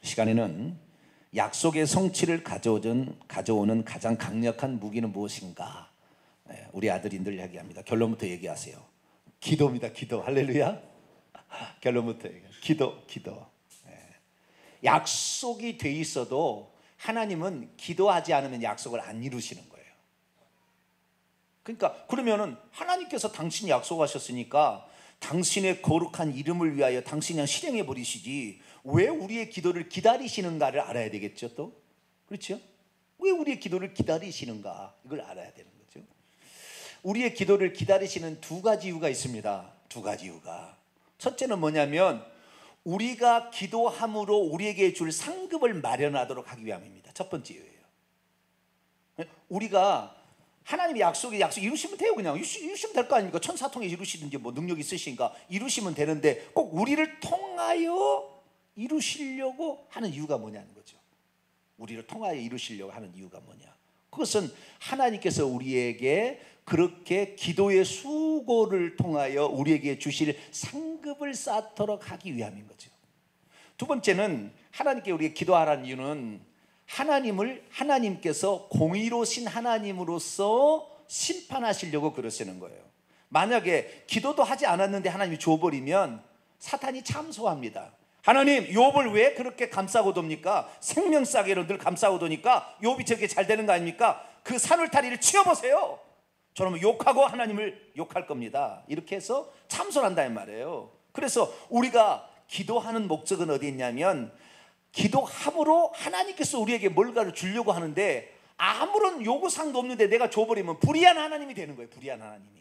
시간에는 약속의 성취를 가져오는 가장 강력한 무기는 무엇인가? 우리 아들이 늘 이야기합니다. 결론부터 얘기하세요. 기도입니다. 기도. 할렐루야. 결론부터 얘기해요. 기도. 약속이 돼 있어도 하나님은 기도하지 않으면 약속을 안 이루시는 거예요. 그러니까 그러면은 하나님께서 당신이 약속하셨으니까 당신의 거룩한 이름을 위하여 당신이 그냥 실행해 버리시지 왜 우리의 기도를 기다리시는가를 알아야 되겠죠. 또 그렇죠? 왜 우리의 기도를 기다리시는가 이걸 알아야 되는 거죠. 우리의 기도를 기다리시는 두 가지 이유가 있습니다. 두 가지 이유가. 첫째는 뭐냐면 우리가 기도함으로 우리에게 줄 상급을 마련하도록 하기 위함입니다. 첫 번째 이유예요. 우리가 하나님의 약속 이루시면 돼요. 그냥 이루시면 될 거 아닙니까? 천사통에 이루시든지 뭐 능력 있으시니까 이루시면 되는데 꼭 우리를 통하여 이루시려고 하는 이유가 뭐냐는 거죠. 우리를 통하여 이루시려고 하는 이유가 뭐냐? 그것은 하나님께서 우리에게 그렇게 기도의 수고를 통하여 우리에게 주실 상급을 쌓도록 하기 위함인 거죠. 두 번째는 하나님께 우리가 기도하라는 이유는 하나님께서 공의로우신 하나님으로서 심판하시려고 그러시는 거예요. 만약에 기도도 하지 않았는데 하나님이 줘버리면 사탄이 참소합니다. 하나님, 욥을 왜 그렇게 감싸고 돕니까? 생명싸개로 늘 감싸고 도니까 욥이 저렇게 잘 되는 거 아닙니까? 그 산울타리를 치워보세요. 저러면 욕하고 하나님을 욕할 겁니다. 이렇게 해서 참소를 한다는 말이에요. 그래서 우리가 기도하는 목적은 어디 있냐면 기도함으로 하나님께서 우리에게 뭔가를 주려고 하는데 아무런 요구사항도 없는데 내가 줘버리면 불의한 하나님이 되는 거예요. 불의한 하나님이.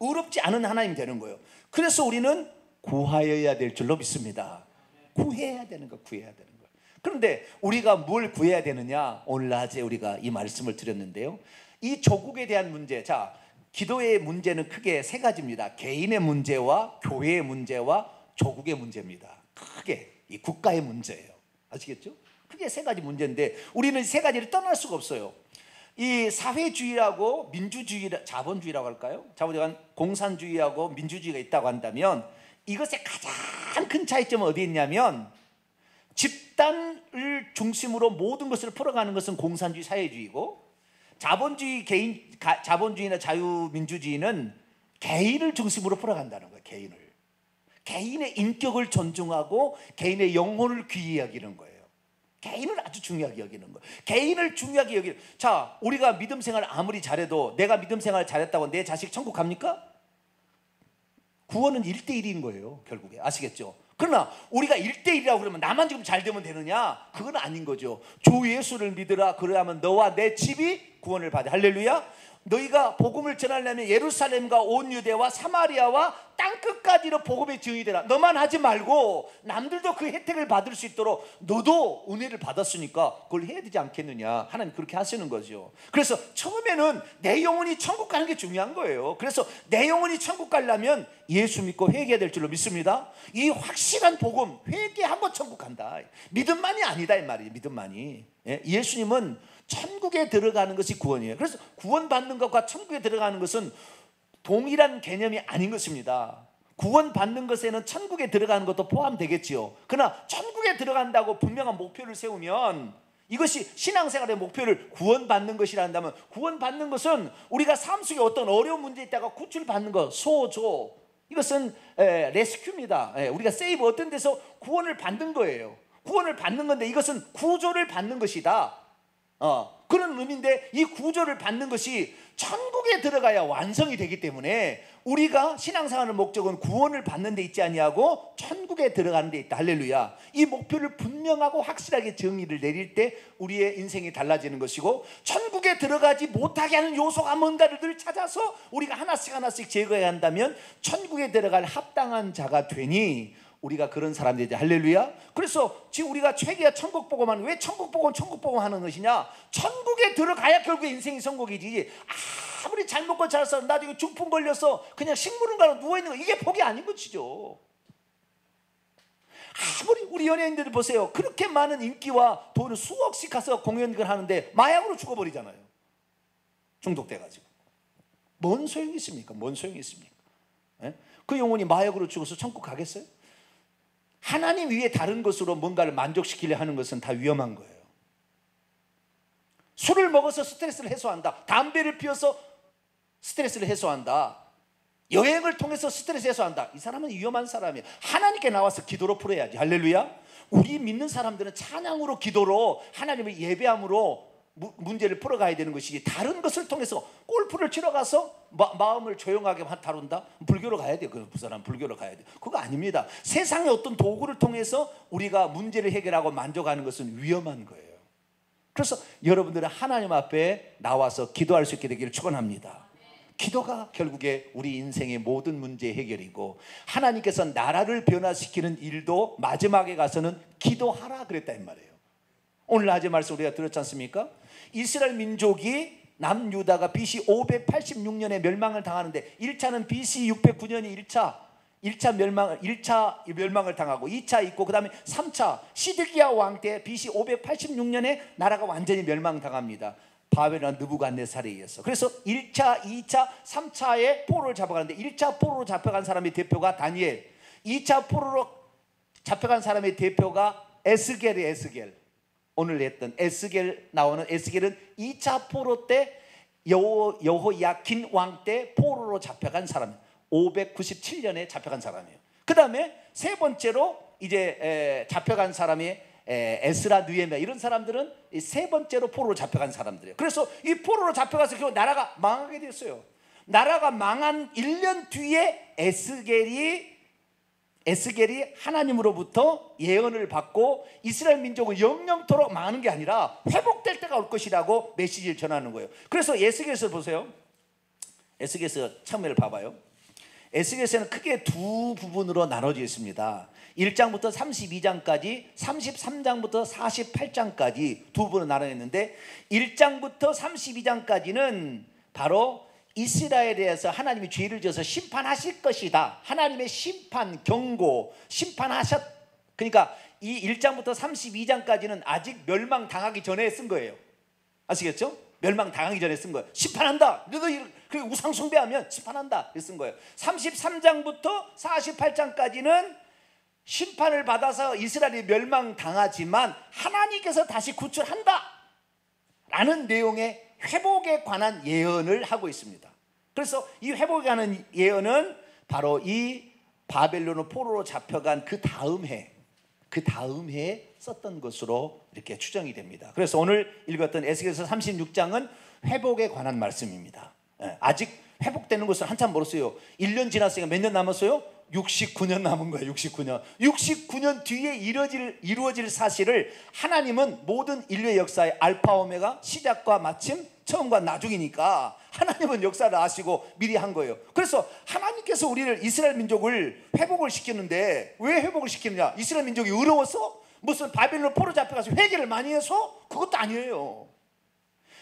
의롭지 않은 하나님이 되는 거예요. 그래서 우리는 구하여야 될 줄로 믿습니다. 구해야 되는 거, 구해야 되는 거. 그런데 우리가 뭘 구해야 되느냐? 오늘 낮에 우리가 이 말씀을 드렸는데요. 이 조국에 대한 문제, 자, 기도의 문제는 크게 세 가지입니다. 개인의 문제와 교회의 문제와 조국의 문제입니다. 크게 이 국가의 문제예요. 아시겠죠? 크게 세 가지 문제인데 우리는 세 가지를 떠날 수가 없어요. 이 사회주의하고 민주주의, 자본주의라고 할까요? 자본주의가 공산주의하고 민주주의가 있다고 한다면 이것의 가장 큰 차이점은 어디에 있냐면 집단을 중심으로 모든 것을 풀어가는 것은 공산주의 사회주의고 자본주의나 자유민주주의는 개인을 중심으로 풀어간다는 거예요. 개인의 인격을 존중하고 개인의 영혼을 귀히 여기는 거예요. 개인을 아주 중요하게 여기는 거예요. 개인을 중요하게 여기는. 자, 우리가 믿음 생활 아무리 잘해도 내가 믿음 생활 잘했다고 내 자식 천국 갑니까? 구원은 1대1인 거예요. 결국에 아시겠죠? 그러나 우리가 1대1이라고 그러면 나만 지금 잘 되면 되느냐? 그건 아닌 거죠. 주 예수를 믿으라. 그러면 너와 내 집이 구원을 받아. 할렐루야. 너희가 복음을 전하려면 예루살렘과 온 유대와 사마리아와 땅끝까지로 복음의 증인이 되라. 너만 하지 말고 남들도 그 혜택을 받을 수 있도록 너도 은혜를 받았으니까 그걸 해야 되지 않겠느냐. 하나님 그렇게 하시는 거죠. 그래서 처음에는 내 영혼이 천국 가는 게 중요한 거예요. 그래서 내 영혼이 천국 가려면 예수 믿고 회개해야 될 줄로 믿습니다. 이 확실한 복음, 회개하고 천국 간다. 믿음만이 아니다 이 말이에요. 믿음만이. 예수님은 천국에 들어가는 것이 구원이에요. 그래서 구원받는 것과 천국에 들어가는 것은 동일한 개념이 아닌 것입니다. 구원받는 것에는 천국에 들어가는 것도 포함되겠지요. 그러나 천국에 들어간다고 분명한 목표를 세우면 이것이 신앙생활의 목표를 구원받는 것이라 한다면 구원받는 것은 우리가 삶 속에 어떤 어려운 문제에 있다가 구출받는 것, 소조, 이것은 레스큐입니다. 우리가 세이브 어떤 데서 구원을 받는 거예요. 구원을 받는 건데 이것은 구조를 받는 것이다. 그런 의미인데 이 구조를 받는 것이 천국에 들어가야 완성이 되기 때문에 우리가 신앙생활의 목적은 구원을 받는 데 있지 아니하고 천국에 들어가는 데 있다. 할렐루야. 이 목표를 분명하고 확실하게 정의를 내릴 때 우리의 인생이 달라지는 것이고 되게 들어가지 못하게 하는 요소가 뭔가를 늘 찾아서 우리가 하나씩 제거해야 한다면 천국에 들어갈 합당한 자가 되니 우리가 그런 사람들이지. 할렐루야. 그래서 지금 우리가 최기야 천국 복음하는, 왜 천국 복음 하는 것이냐? 천국에 들어가야 결국에 인생이 성공이지. 아무리 잘 먹고 잘 살아서 나중에 중풍 걸려서 그냥 식물인가로 누워있는 거, 이게 복이 아닌 것이죠. 아무리 우리 연예인들 보세요. 그렇게 많은 인기와 돈을 수억씩 가서 공연을 하는데 마약으로 죽어버리잖아요. 중독돼가지고. 뭔 소용이 있습니까? 뭔 소용이 있습니까? 예? 그 영혼이 마약으로 죽어서 천국 가겠어요? 하나님 위에 다른 것으로 뭔가를 만족시키려 하는 것은 다 위험한 거예요. 술을 먹어서 스트레스를 해소한다. 담배를 피워서 스트레스를 해소한다. 여행을 통해서 스트레스 해소한다. 이 사람은 위험한 사람이에요. 하나님께 나와서 기도로 풀어야지. 할렐루야. 우리 믿는 사람들은 찬양으로, 기도로, 하나님을 예배함으로 문제를 풀어가야 되는 것이지, 다른 것을 통해서 골프를 치러 가서 마음을 조용하게 다룬다? 불교로 가야 돼요. 그 사람 불교로 가야 돼요. 그거 아닙니다. 세상의 어떤 도구를 통해서 우리가 문제를 해결하고 만족하는 것은 위험한 거예요. 그래서 여러분들은 하나님 앞에 나와서 기도할 수 있게 되기를 축원합니다. 기도가 결국에 우리 인생의 모든 문제 해결이고, 하나님께서 나라를 변화시키는 일도 마지막에 가서는 기도하라 그랬다 이 말이에요. 오늘 낮에 말씀 우리가 들었지 않습니까? 이스라엘 민족이 남유다가 BC 586년에 멸망을 당하는데, 1차는 BC 609년이 1차 멸망을 당하고 2차 있고, 그 다음에 3차 시드기야 왕 때 BC 586년에 나라가 완전히 멸망당합니다. 바벨론 느부갓네살에 의해서. 그래서 1차, 2차, 3차에 포로를 잡아가는데, 1차 포로로 잡혀간 사람의 대표가 다니엘, 2차 포로로 잡혀간 사람의 대표가 에스겔이에요. 에스겔. 오늘 했던 에스겔 나오는 에스겔은 2차 포로 때 여호야킨 왕 때 포로로 잡혀간 사람이에요. 597년에 잡혀간 사람이에요. 그 다음에 세 번째로 이제 잡혀간 사람이 에스라, 느헤미야, 이런 사람들은 세 번째로 포로로 잡혀간 사람들이에요. 그래서 이 포로로 잡혀가서 결국 나라가 망하게 됐어요. 나라가 망한 1년 뒤에 에스겔이 하나님으로부터 예언을 받고, 이스라엘 민족은 영영토록 망하는 게 아니라 회복될 때가 올 것이라고 메시지를 전하는 거예요. 그래서 에스겔서 보세요. 에스겔서 처음에를 봐봐요. 에스겔서는 크게 두 부분으로 나눠져 있습니다. 1장부터 32장까지, 33장부터 48장까지 두 부분으로 나눠있는데, 1장부터 32장까지는 바로 이스라엘에 대해서 하나님이 죄를 지어서 심판하실 것이다. 하나님의 심판, 경고, 그러니까 이 1장부터 32장까지는 아직 멸망당하기 전에 쓴 거예요. 아시겠죠? 멸망당하기 전에 쓴 거예요. 심판한다. 너희 우상 숭배하면 심판한다. 쓴 거예요. 33장부터 48장까지는 심판을 받아서 이스라엘이 멸망당하지만 하나님께서 다시 구출한다 라는 내용의 회복에 관한 예언을 하고 있습니다. 그래서 이 회복에 관한 예언은 바로 이 바벨론 포로로 잡혀간 그 다음 해에 썼던 것으로 이렇게 추정이 됩니다. 그래서 오늘 읽었던 에스겔서 36장은 회복에 관한 말씀입니다. 아직 회복되는 것은 한참 멀었어요. 1년 지났으니까 몇 년 남았어요? 69년 남은 거예요. 69년 뒤에 이루어질 사실을 하나님은 모든 인류의 역사의 알파 오메가, 시작과 마침, 처음과 나중이니까 하나님은 역사를 아시고 미리 한 거예요. 그래서 하나님께서 우리를, 이스라엘 민족을 회복을 시키는데, 왜 회복을 시키느냐? 이스라엘 민족이 어려워서? 무슨 바벨론 포로 잡혀가서 회개를 많이 해서? 그것도 아니에요.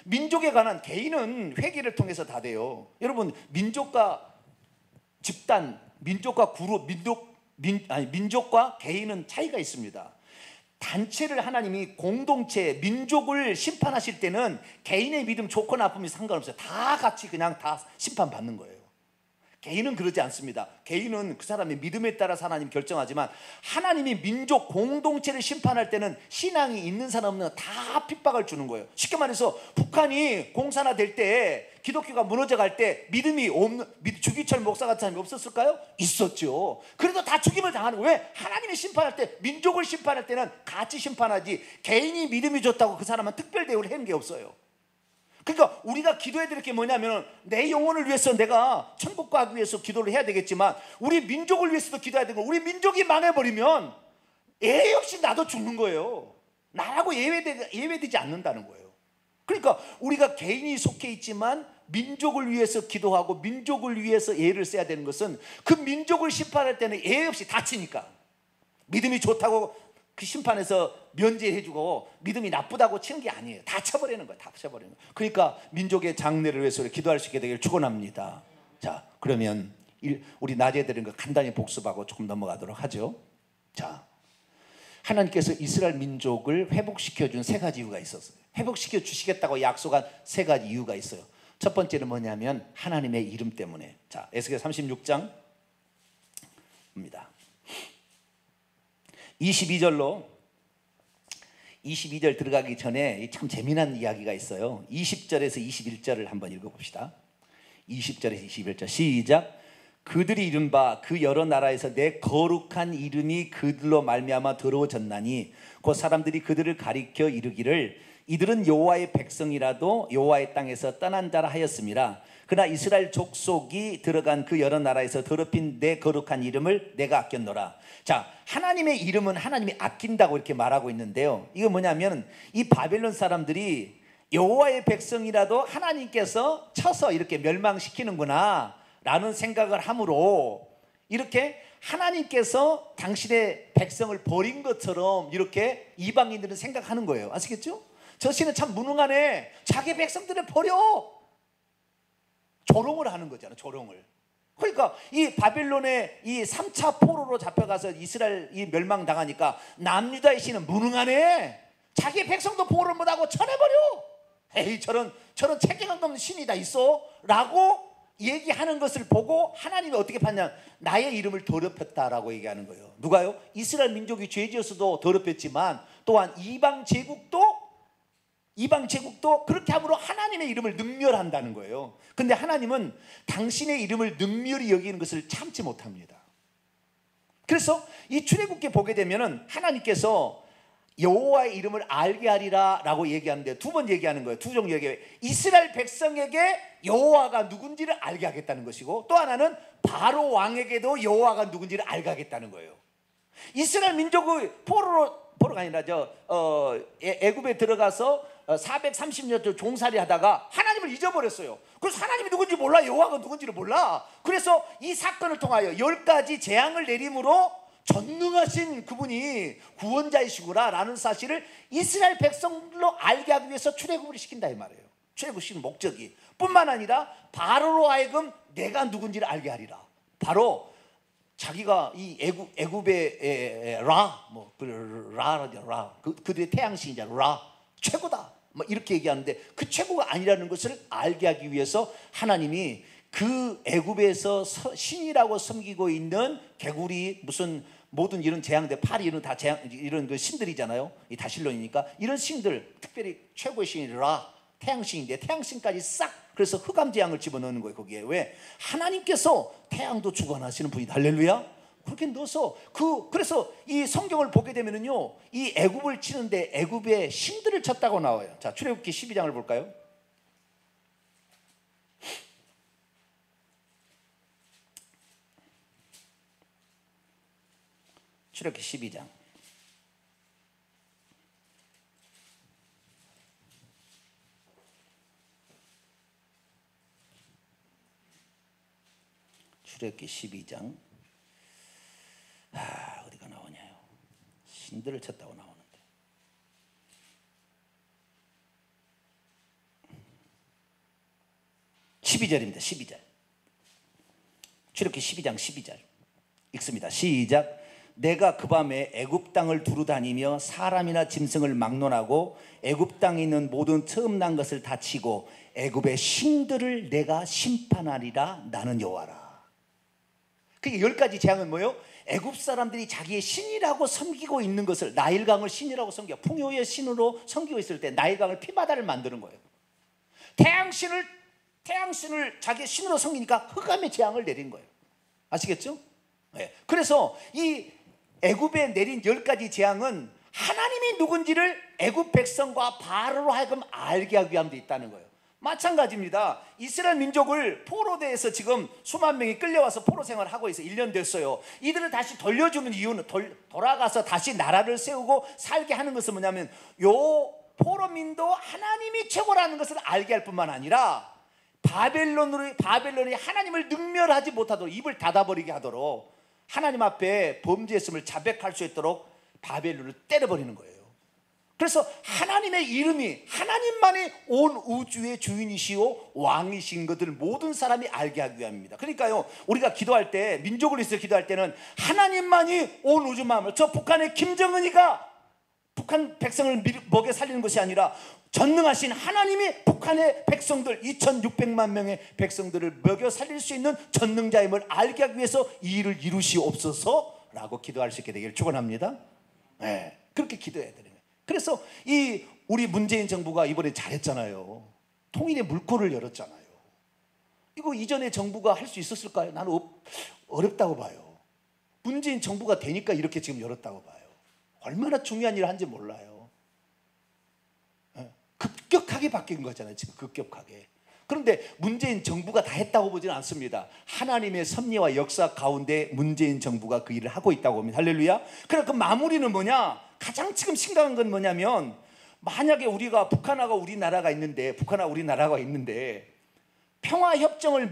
민족에 관한, 개인은 회개를 통해서 다 돼요. 여러분, 민족과 집단, 민족과 그룹, 민족과 개인은 차이가 있습니다. 단체를 하나님이, 공동체, 민족을 심판하실 때는 개인의 믿음 좋고 나쁨이 상관없어요. 다 같이 그냥 다 심판받는 거예요. 개인은 그러지 않습니다. 개인은 그 사람의 믿음에 따라서 하나님 결정하지만, 하나님이 민족 공동체를 심판할 때는 신앙이 있는 사람 없는 사람 다 핍박을 주는 거예요. 쉽게 말해서 북한이 공산화될 때, 기독교가 무너져갈 때 믿음이 없는, 주기철 목사 같은 사람이 없었을까요? 있었죠. 그래도 다 죽임을 당하는 거예요. 왜? 하나님이 심판할 때, 민족을 심판할 때는 같이 심판하지, 개인이 믿음이 좋다고 그 사람은 특별 대우를 하는 게 없어요. 그러니까 우리가 기도해야 될 게 뭐냐면, 내 영혼을 위해서 내가 천국 가기 위해서 기도를 해야 되겠지만, 우리 민족을 위해서도 기도해야 되고, 우리 민족이 망해버리면 예외 없이 나도 죽는 거예요. 나라고 예외되지 않는다는 거예요. 그러니까 우리가 개인이 속해 있지만 민족을 위해서 기도하고 민족을 위해서 예를 써야 되는 것은, 그 민족을 심판할 때는 예외 없이 다치니까, 믿음이 좋다고 그 심판에서 면제해주고 믿음이 나쁘다고 치는 게 아니에요. 다 쳐버리는 거예요. 다 쳐버리는 거예요. 그러니까 민족의 장래를 위해서 기도할 수 있게 되기를 축원합니다. 자, 그러면 우리 낮에 드린 거 간단히 복습하고 조금 넘어가도록 하죠. 자, 하나님께서 이스라엘 민족을 회복시켜 준 세 가지 이유가 있었어요. 회복시켜 주시겠다고 약속한 세 가지 이유가 있어요. 첫 번째는 뭐냐면 하나님의 이름 때문에. 자, 에스겔 36장입니다. 22절로 22절 들어가기 전에 참 재미난 이야기가 있어요. 20절에서 21절을 한번 읽어봅시다. 20절에서 21절 시작. 그들이 이른바 그 여러 나라에서 내 거룩한 이름이 그들로 말미암아 더러워졌나니 곧 사람들이 그들을 가리켜 이르기를 이들은 여호와의 백성이라도 여호와의 땅에서 떠난 자라 하였음이라. 그러나 이스라엘 족속이 들어간 그 여러 나라에서 더럽힌 내 거룩한 이름을 내가 아꼈노라. 자, 하나님의 이름은 하나님이 아낀다고 이렇게 말하고 있는데요, 이거 뭐냐면 이 바벨론 사람들이 여호와의 백성이라도 하나님께서 쳐서 이렇게 멸망시키는구나 라는 생각을 함으로 이렇게 하나님께서 당신의 백성을 버린 것처럼 이렇게 이방인들은 생각하는 거예요. 아시겠죠? 저 씨는 참 무능하네, 자기 백성들을 버려, 조롱을 하는 거잖아요. 조롱을. 그러니까 이 바벨론의 이 3차 포로로 잡혀가서 이스라엘이 멸망당하니까 남유다의 신은 무능하네, 자기 백성도 보호를 못하고 쳐내버려, 에이 저런 책임감 없는 신이 다 있어 라고 얘기하는 것을 보고 하나님이 어떻게 봤냐, 나의 이름을 더럽혔다라고 얘기하는 거예요. 누가요? 이스라엘 민족이 죄지어서도 더럽혔지만 또한 이방 제국도 그렇게 함으로 하나님의 이름을 능멸한다는 거예요. 근데 하나님은 당신의 이름을 능멸히 여기는 것을 참지 못합니다. 그래서 이 출애굽기 보게 되면은 하나님께서 여호와의 이름을 알게 하리라 라고 얘기하는데 두 번 얘기하는 거예요. 두 종류 얘기해요. 이스라엘 백성에게 여호와가 누군지를 알게 하겠다는 것이고, 또 하나는 바로 왕에게도 여호와가 누군지를 알게 하겠다는 거예요. 이스라엘 민족의 포로가 아니라 애굽에 들어가서 430년 종살이 하다가 하나님을 잊어버렸어요. 그래서 하나님이 누군지 몰라, 여호와가 누군지를 몰라. 그래서 이 사건을 통하여 10가지 재앙을 내림으로 전능하신 그분이 구원자이시구나 라는 사실을 이스라엘 백성들로 알게 하기 위해서 출애굽을 시킨다 이 말이에요. 출애굽시킨 목적이 뿐만 아니라 바로로 하여금 내가 누군지를 알게 하리라. 바로 자기가 이 애굽의 그들의 태양신이잖아. 라 최고다 뭐 이렇게 얘기하는데, 그 최고가 아니라는 것을 알게 하기 위해서 하나님이 그 애굽에서 신이라고 섬기고 있는 개구리 무슨 모든 이런 재앙들, 파리 이런 다 재앙, 이런 그 신들이잖아요. 이 다실론이니까 이런 신들, 특별히 최고의 신이 라 태양신인데 태양신까지 싹, 그래서 흑암 재앙을 집어넣는 거예요. 거기에 왜? 하나님께서 태양도 주관하시는 분이, 할렐루야. 그렇게 넣어서 그래서 이 성경을 보게 되면은요, 이 애굽을 치는데 애굽의 신들을 쳤다고 나와요. 자, 출애굽기 12장을 볼까요? 출애굽기 12장. 출애굽기 12장. 어디가 나오냐요? 신들을 쳤다고 나오는데. 12절입니다. 12절. 출애굽기 12장 12절. 읽습니다. 시작. 내가 그 밤에 애굽 땅을 두루다니며 사람이나 짐승을 막론하고 애굽 땅에 있는 모든 처음 난 것을 다 치고 애굽의 신들을 내가 심판하리라. 나는 여호와라. 그게 10가지 재앙은 뭐예요? 애굽 사람들이 자기의 신이라고 섬기고 있는 것을, 나일강을 신이라고 섬겨 풍요의 신으로 섬기고 있을 때 나일강을 피바다를 만드는 거예요. 태양신을 자기의 신으로 섬기니까 흑암의 재앙을 내린 거예요. 아시겠죠? 네. 그래서 이 애굽에 내린 10가지 재앙은 하나님이 누군지를 애굽 백성과 바로로 하여금 알게 하기 위함도 있다는 거예요. 마찬가지입니다. 이스라엘 민족을 포로대에서 지금 수만 명이 끌려와서 포로 생활을 하고 있어요. 1년 됐어요. 이들을 다시 돌려주는 이유는 돌아가서 다시 나라를 세우고 살게 하는 것은 뭐냐면, 요 포로민도 하나님이 최고라는 것을 알게 할 뿐만 아니라 바벨론이 하나님을 능멸하지 못하도록, 입을 닫아버리게 하도록, 하나님 앞에 범죄했음을 자백할 수 있도록 바벨론을 때려버리는 거예요. 그래서 하나님의 이름이, 하나님만이 온 우주의 주인이시오 왕이신 것을 모든 사람이 알게 하기 위함입니다. 그러니까요, 우리가 기도할 때, 민족을 위해서 기도할 때는 하나님만이 온 우주 마음을, 저 북한의 김정은이가 북한 백성을 먹여 살리는 것이 아니라 전능하신 하나님이 북한의 백성들 2600만 명의 백성들을 먹여 살릴 수 있는 전능자임을 알게 하기 위해서 이 일을 이루시옵소서 라고 기도할 수 있게 되기를 축원합니다. 네, 그렇게 기도해야 되는 거예요. 그래서 이 우리 문재인 정부가 이번에 잘했잖아요. 통일의 물꼬를 열었잖아요. 이거 이전에 정부가 할 수 있었을까요? 나는 어렵다고 봐요. 문재인 정부가 되니까 이렇게 지금 열었다고 봐요. 얼마나 중요한 일을 한지 몰라요. 급격하게 바뀐 거잖아요. 지금 급격하게. 그런데 문재인 정부가 다 했다고 보지는 않습니다. 하나님의 섭리와 역사 가운데 문재인 정부가 그 일을 하고 있다고 봅니다. 할렐루야. 그래, 그 마무리는 뭐냐? 가장 지금 심각한 건 뭐냐면, 만약에 우리가 북한하고 우리나라가 있는데 평화협정을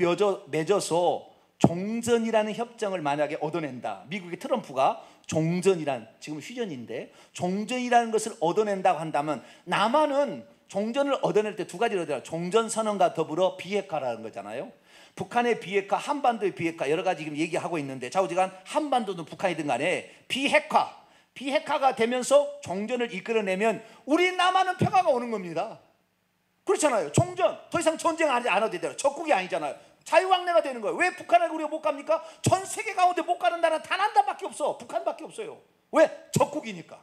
맺어서 종전이라는 협정을 만약에 얻어낸다. 미국의 트럼프가 종전이란, 지금 휴전인데 종전이라는 것을 얻어낸다고 한다면, 남한은 종전을 얻어낼 때 두 가지로 돼요. 종전선언과 더불어 비핵화라는 거잖아요. 북한의 비핵화, 한반도의 비핵화, 여러 가지 지금 얘기하고 있는데, 좌우지간 한반도든 북한이든 간에 비핵화가 되면서 종전을 이끌어내면 우리 남한은 평화가 오는 겁니다. 그렇잖아요. 종전, 더 이상 전쟁 안 해도 되잖아요. 적국이 아니잖아요. 자유왕래가 되는 거예요. 왜 북한을 우리가 못 갑니까? 전 세계 가운데 못 가는 나라는 단 한 나라밖에 없어. 북한밖에 없어요. 왜? 적국이니까.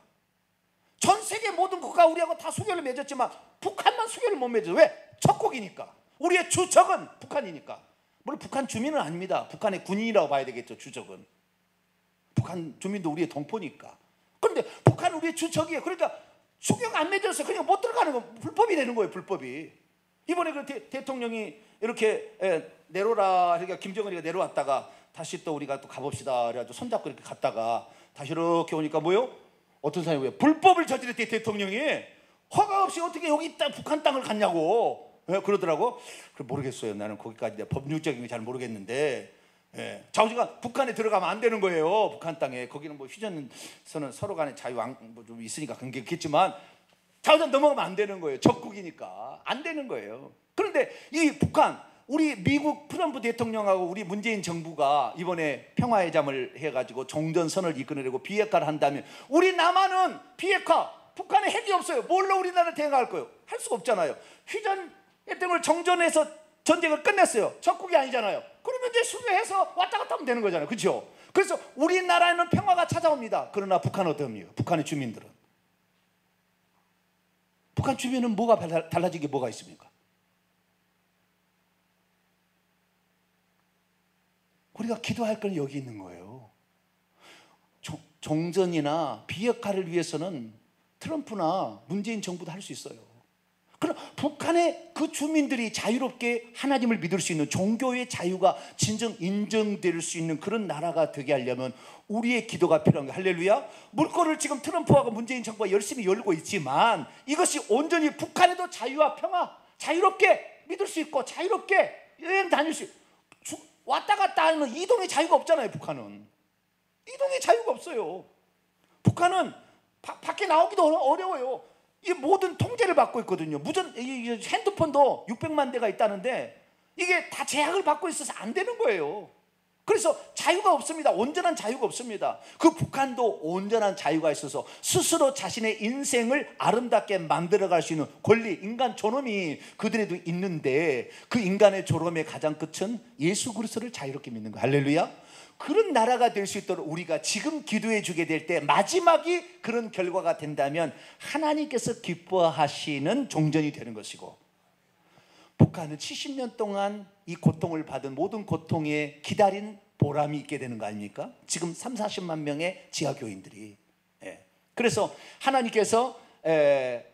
전 세계 모든 국가가 우리하고 다 수교를 맺었지만 북한만 수교를 못 맺어요. 왜? 적국이니까. 우리의 주적은 북한이니까. 물론 북한 주민은 아닙니다. 북한의 군인이라고 봐야 되겠죠. 주적은. 북한 주민도 우리의 동포니까. 그런데 북한은 우리의 주적이에요. 그러니까 수교가 안 맺어서 그냥 못 들어가는 건 불법이 되는 거예요. 불법이. 이번에 그 대통령이 이렇게 내려라, 그러니까 김정은이가 내려왔다가 다시 또 우리가 또 가봅시다 그래가지고 손잡고 이렇게 갔다가 다시 이렇게 오니까 뭐요? 어떤 사람이 왜 불법을 저질렀대. 대통령이 허가 없이 어떻게 여기 있다 북한 땅을 갔냐고 그러더라고. 그래, 모르겠어요. 나는 거기까지 법률적인 게 잘 모르겠는데, 좌우지간 북한에 들어가면 안 되는 거예요. 북한 땅에. 거기는 뭐 휴전선은 서로 간에 좀 있으니까 그게 있겠지만 좌우지간 넘어가면 안 되는 거예요. 적국이니까 안 되는 거예요. 그런데 이 북한, 우리 미국 트럼프 대통령하고 우리 문재인 정부가 이번에 평화회담을 해가지고 종전선을 이끌어내고 비핵화를 한다면, 우리 남한은 비핵화, 북한에 핵이 없어요. 뭘로 우리나라를 대응할 거예요? 할 수가 없잖아요. 휴전 등을 정전해서 전쟁을 끝냈어요. 적국이 아니잖아요. 그러면 이제 수교해서 왔다 갔다 하면 되는 거잖아요. 그렇죠? 그래서 우리나라에는 평화가 찾아옵니다. 그러나 북한은 어떻습니까? 북한의 주민들은, 북한 주민은 뭐가 달라진 게 뭐가 있습니까? 우리가 기도할 건 여기 있는 거예요. 종전이나 비핵화를 위해서는 트럼프나 문재인 정부도 할 수 있어요. 그럼 북한의 그 주민들이 자유롭게 하나님을 믿을 수 있는 종교의 자유가 진정 인정될 수 있는 그런 나라가 되게 하려면 우리의 기도가 필요한 거예요. 할렐루야. 물꼬를 지금 트럼프하고 문재인 정부가 열심히 열고 있지만, 이것이 온전히 북한에도 자유와 평화, 자유롭게 믿을 수 있고 자유롭게 여행 다닐 수 있고, 왔다 갔다 하는 이동의 자유가 없잖아요. 북한은 이동의 자유가 없어요. 북한은 밖에 나오기도 어려워요. 이 모든 통제를 받고 있거든요. 이 핸드폰도 600만 대가 있다는데 이게 다 제약을 받고 있어서 안 되는 거예요. 그래서 자유가 없습니다. 온전한 자유가 없습니다. 그 북한도 온전한 자유가 있어서 스스로 자신의 인생을 아름답게 만들어갈 수 있는 권리, 인간 존엄이 그들에도 있는데, 그 인간의 존엄의 가장 끝은 예수 그리스도를 자유롭게 믿는 거예요. 할렐루야. 그런 나라가 될 수 있도록 우리가 지금 기도해 주게 될 때, 마지막이 그런 결과가 된다면 하나님께서 기뻐하시는 종전이 되는 것이고, 북한은 70년 동안 이 고통을 받은 모든 고통에 기다린 보람이 있게 되는 거 아닙니까? 지금 30-40만 명의 지하교인들이. 그래서 하나님께서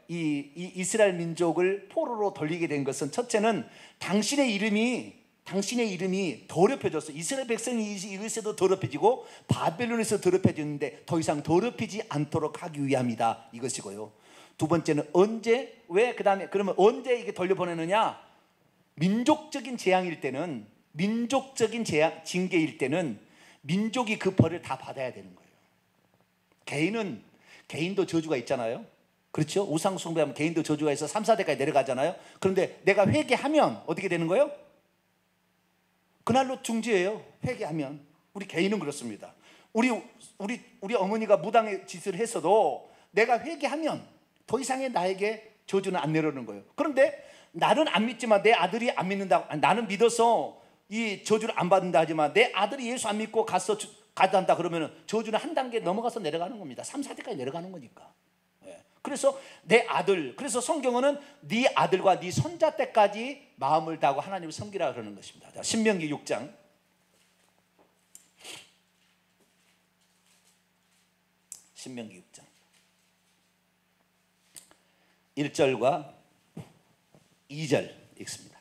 이 이스라엘 민족을 포로로 돌리게 된 것은, 첫째는 당신의 이름이 더럽혀졌어. 이스라엘 백성이 이것에도 더럽혀지고 바벨론에서 더럽혀졌는데 더 이상 더럽히지 않도록 하기 위함이다, 이것이고요. 두 번째는 언제, 왜 그다음에 그러면 언제 이게 돌려보내느냐? 민족적인 재앙일 때는, 민족적인 징계일 때는 민족이 그 벌을 다 받아야 되는 거예요. 개인도 저주가 있잖아요. 그렇죠? 우상 숭배하면 개인도 저주가 있어 3, 4대까지 내려가잖아요. 그런데 내가 회개하면 어떻게 되는 거예요? 그날로 중지해요. 회개하면. 우리 개인은 그렇습니다. 우리 어머니가 무당의 짓을 했어도 내가 회개하면 더 이상의 나에게 저주는 안 내려오는 거예요. 그런데 나는 안 믿지만 내 아들이 안 믿는다고, 나는 믿어서 이 저주를 안 받는다 하지만 내 아들이 예수 안 믿고 가서 가져간다 그러면 저주는 한 단계 넘어가서 내려가는 겁니다. 3, 4대까지 내려가는 거니까. 그래서 내 아들, 그래서 성경은 네 아들과 네 손자 때까지 마음을 다하고 하나님을 섬기라 그러는 것입니다. 자, 신명기 6장 신명기 6장 1절과 2절 읽습니다.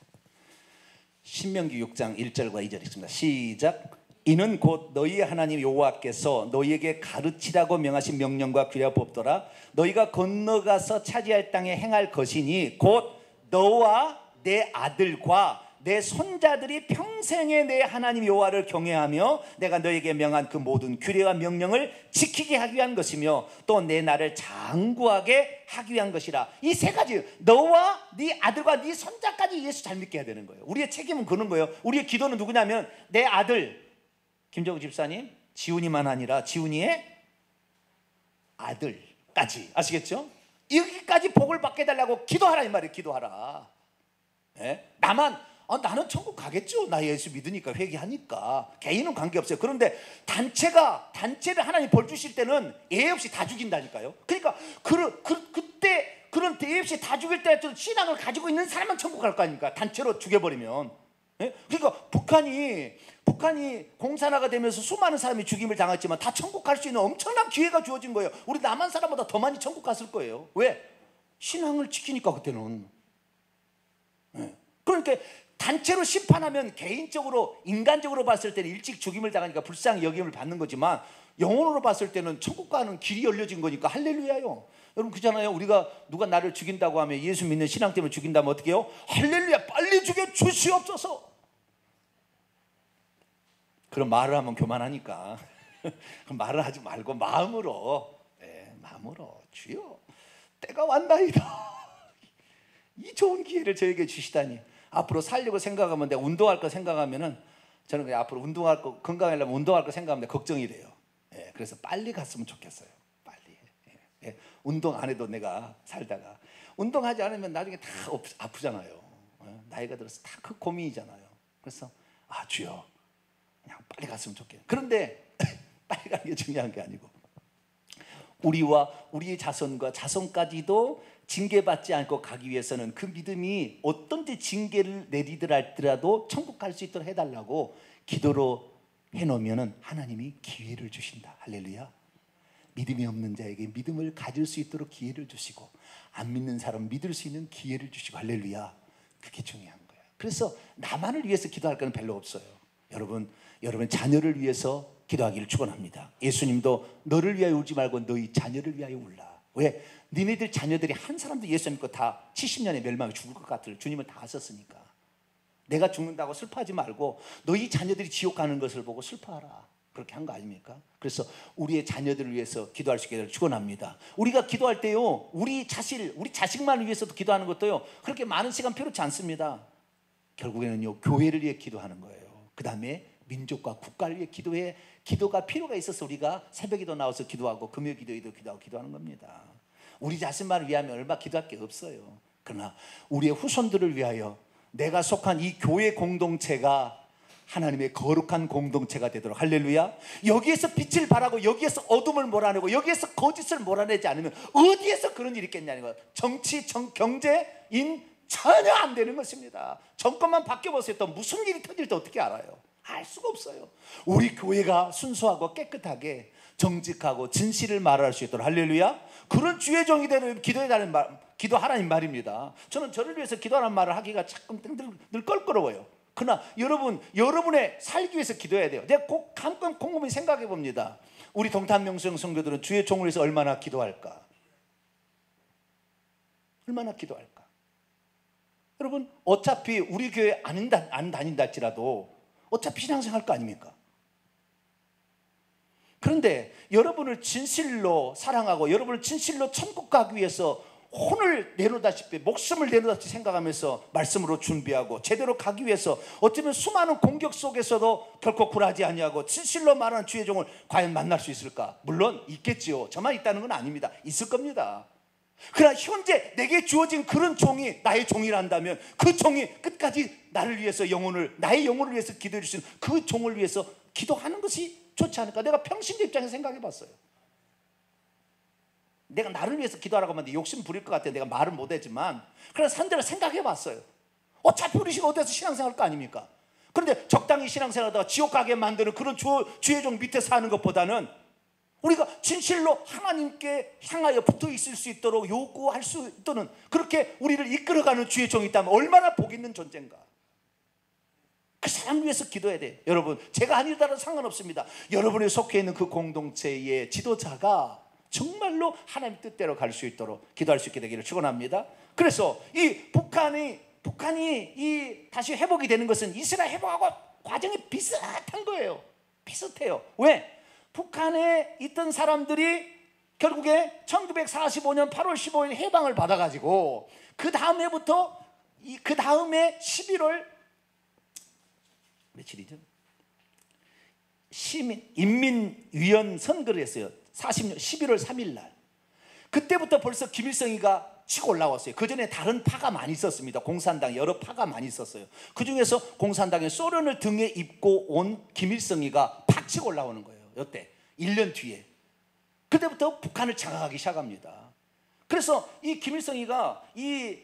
신명기 6장 1절과 2절 읽습니다. 시작. 이는 곧 너희의 하나님 여호와께서 너희에게 가르치라고 명하신 명령과 규례와 법도라. 너희가 건너가서 차지할 땅에 행할 것이니 곧 너와 내 아들과 내 손자들이 평생에 내 하나님 여호와를 경외하며 내가 너희에게 명한 그 모든 규례와 명령을 지키게 하기 위한 것이며 또 내 나를 장구하게 하기 위한 것이라. 이 세 가지, 너와 네 아들과 네 손자까지 예수 잘 믿게 해야 되는 거예요. 우리의 책임은 그런 거예요. 우리의 기도는 누구냐면 내 아들 김정우 집사님, 지훈이만 아니라 지훈이의 아들까지, 아시겠죠? 여기까지 복을 받게 해달라고 기도하라 이 말이에요. 기도하라. 네? 나는 천국 가겠죠. 나 예수 믿으니까, 회개하니까. 개인은 관계없어요. 그런데 단체를 하나님 벌 주실 때는 예외 없이 다 죽인다니까요. 그러니까 그때 그런 예외 없이 다 죽일 때 신앙을 가지고 있는 사람만 천국 갈 거 아닙니까? 단체로 죽여버리면. 예? 그러니까 북한이 공산화가 되면서 수많은 사람이 죽임을 당했지만 다 천국 갈 수 있는 엄청난 기회가 주어진 거예요. 우리 남한 사람보다 더 많이 천국 갔을 거예요. 왜? 신앙을 지키니까 그때는. 예. 그러니까 단체로 심판하면 개인적으로 인간적으로 봤을 때는 일찍 죽임을 당하니까 불쌍히 여김을 받는 거지만 영혼으로 봤을 때는 천국 가는 길이 열려진 거니까 할렐루야요. 여러분 그잖아요. 우리가 누가 나를 죽인다고 하면, 예수 믿는 신앙 때문에 죽인다면 어떻게 해요? 할렐루야, 빨리 죽여 주시옵소서. 그런 말을 하면 교만하니까 그럼 말을 하지 말고 마음으로, 마음으로, 주여 때가 왔나이다. 이 좋은 기회를 저에게 주시다니. 앞으로 살려고 생각하면, 내가 운동할 거 생각하면은 저는 그냥 앞으로 운동할 거, 건강하려면 운동할 거 생각하면 걱정이 돼요. 그래서 빨리 갔으면 좋겠어요. 빨리. 운동 안 해도 내가 살다가, 운동하지 않으면 나중에 다 아프잖아요. 나이가 들어서 다 그 고민이잖아요. 그래서 주여 그냥 빨리 갔으면 좋겠어요. 그런데 빨리 가는 게 중요한 게 아니고, 우리와 우리의 자손과 자손까지도 징계받지 않고 가기 위해서는 그 믿음이 어떤지 징계를 내리더라 할지라도 천국 갈 수 있도록 해달라고 기도로 해놓으면 하나님이 기회를 주신다. 할렐루야. 믿음이 없는 자에게 믿음을 가질 수 있도록 기회를 주시고, 안 믿는 사람 믿을 수 있는 기회를 주시고, 할렐루야. 그게 중요한 거예요. 그래서 나만을 위해서 기도할 건 별로 없어요. 여러분 자녀를 위해서 기도하기를 축원합니다. 예수님도 너를 위하여 울지 말고 너희 자녀를 위하여 울라. 왜? 니네들 자녀들이 한 사람도 예수 믿고 다 70년에 멸망해 죽을 것 같을 주님은 다 하셨으니까, 내가 죽는다고 슬퍼하지 말고 너희 자녀들이 지옥 가는 것을 보고 슬퍼하라. 그렇게 한 거 아닙니까? 그래서 우리의 자녀들을 위해서 기도할 수 있기를 축원합니다. 우리가 기도할 때요, 우리 자식만을 위해서도 기도하는 것도요, 그렇게 많은 시간 필요치 않습니다. 결국에는요, 교회를 위해 기도하는 거예요. 그 다음에 민족과 국가를 위해 기도가 필요가 있어서 우리가 새벽에도 나와서 기도하고 금요 기도에도 기도하는 겁니다. 우리 자신만을 위하면 얼마 기도할 게 없어요. 그러나 우리의 후손들을 위하여 내가 속한 이 교회 공동체가 하나님의 거룩한 공동체가 되도록, 할렐루야. 여기에서 빛을 발하고 여기에서 어둠을 몰아내고 여기에서 거짓을 몰아내지 않으면 어디에서 그런 일이 있겠냐는 거예요. 정치, 경제인 전혀 안 되는 것입니다. 정권만 바뀌어보세요. 또 무슨 일이 터질지 어떻게 알아요? 알 수가 없어요. 우리 교회가 순수하고 깨끗하게 정직하고 진실을 말할 수 있도록, 할렐루야. 그런 주의 종이 되는 기도해달라는 말, 기도하라는 말입니다. 저는 저를 위해서 기도하라는 말을 하기가 자꾸 늘 껄끄러워요. 그러나 여러분의 살기 위해서 기도해야 돼요. 내가 꼭 곰곰이 생각해 봅니다. 우리 동탄명수형 성도들은 주의 종을 위해서 얼마나 기도할까? 얼마나 기도할까? 여러분, 어차피 우리 교회 안 다닌다 할지라도 어차피 신앙생활 거 아닙니까? 그런데 여러분을 진실로 사랑하고 여러분을 진실로 천국 가기 위해서 혼을 내놓다시피, 목숨을 내놓다시피 생각하면서 말씀으로 준비하고 제대로 가기 위해서 어쩌면 수많은 공격 속에서도 결코 굴하지 아니하고 진실로 말하는 주의 종을 과연 만날 수 있을까? 물론 있겠지요. 저만 있다는 건 아닙니다. 있을 겁니다. 그러나 현재 내게 주어진 그런 종이 나의 종이란다면 그 종이 끝까지 나를 위해서 나의 영혼을 위해서 기도해 주신 그 종을 위해서 기도하는 것이 좋지 않을까? 내가 평신도 입장에서 생각해 봤어요. 내가 나를 위해서 기도하라고 하면 욕심 부릴 것 같아. 내가 말을 못했지만 그래서 산대로 생각해 봤어요. 어차피 우리 시가 어디서 신앙생활할 거 아닙니까? 그런데 적당히 신앙생활하다가 지옥 가게 만드는 그런 주의 종 밑에 사는 것보다는 우리가 진실로 하나님께 향하여 붙어 있을 수 있도록 요구할 수 있도록 그렇게 우리를 이끌어가는 주의 종이 있다면 얼마나 복 있는 존재인가. 그 사람 위해서 기도해야 돼. 여러분, 제가 아니더라도 상관없습니다. 여러분이 속해 있는 그 공동체의 지도자가 정말로 하나님 뜻대로 갈 수 있도록 기도할 수 있게 되기를 축원합니다. 그래서 이 북한이 이 다시 회복이 되는 것은 이스라엘 회복하고 과정이 비슷한 거예요. 비슷해요. 왜? 북한에 있던 사람들이 결국에 1945년 8월 15일 해방을 받아가지고 그 다음 해부터 그 다음에 11월 며칠이죠? 인민위원 선거를 했어요. 40년 11월 3일 날. 그때부터 벌써 김일성이가 치고 올라왔어요. 그 전에 다른 파가 많이 있었습니다. 공산당 여러 파가 많이 있었어요. 그 중에서 공산당의 소련을 등에 입고 온 김일성이가 팍 치고 올라오는 거예요. 이때 1년 뒤에. 그때부터 북한을 장악하기 시작합니다. 그래서 이 김일성이가 이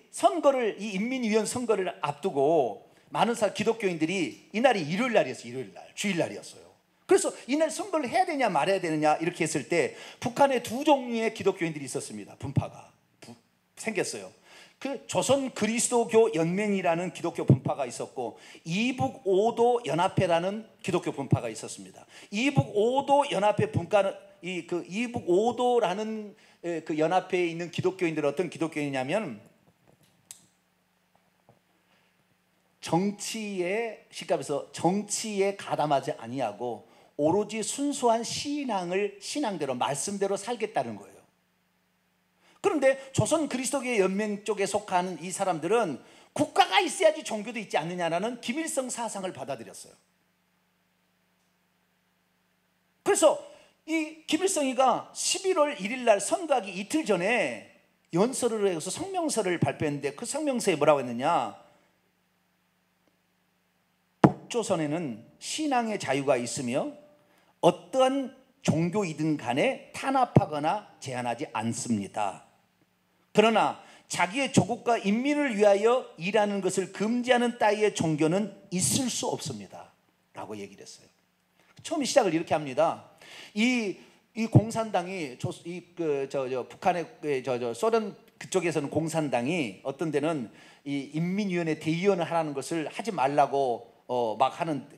인민위원 선거를 앞두고 많은 기독교인들이 이날이 일요일 날이었어요. 일요일 날, 주일 날이었어요. 그래서 이날 선거를 해야 되냐 말아야 되느냐 이렇게 했을 때 북한에 두 종류의 기독교인들이 있었습니다. 분파가 생겼어요. 그 조선 그리스도교 연맹이라는 기독교 분파가 있었고 이북 오도 연합회라는 기독교 분파가 있었습니다. 이북 오도 연합회 분파는 그 이북 오도라는 그 연합회에 있는 기독교인들은 어떤 기독교인이냐면 시갑에서 정치에 가담하지 아니하고 오로지 순수한 신앙대로 말씀대로 살겠다는 거예요. 그런데 조선 그리스도교 연맹 쪽에 속한 이 사람들은 국가가 있어야지 종교도 있지 않느냐라는 김일성 사상을 받아들였어요. 그래서 이 김일성이가 11월 1일 날 선거하기 이틀 전에 연설을 해서 성명서를 발표했는데 그 성명서에 뭐라고 했느냐? 북조선에는 신앙의 자유가 있으며 어떠한 종교이든 간에 탄압하거나 제한하지 않습니다. 그러나 자기의 조국과 인민을 위하여 일하는 것을 금지하는 따위의 종교는 있을 수 없습니다 라고 얘기를 했어요. 처음 시작을 이렇게 합니다. 이 공산당이 북한의 소련 그쪽에서는 공산당이 어떤 데는 이 인민위원회 대의원을 하라는 것을 하지 말라고 막 하는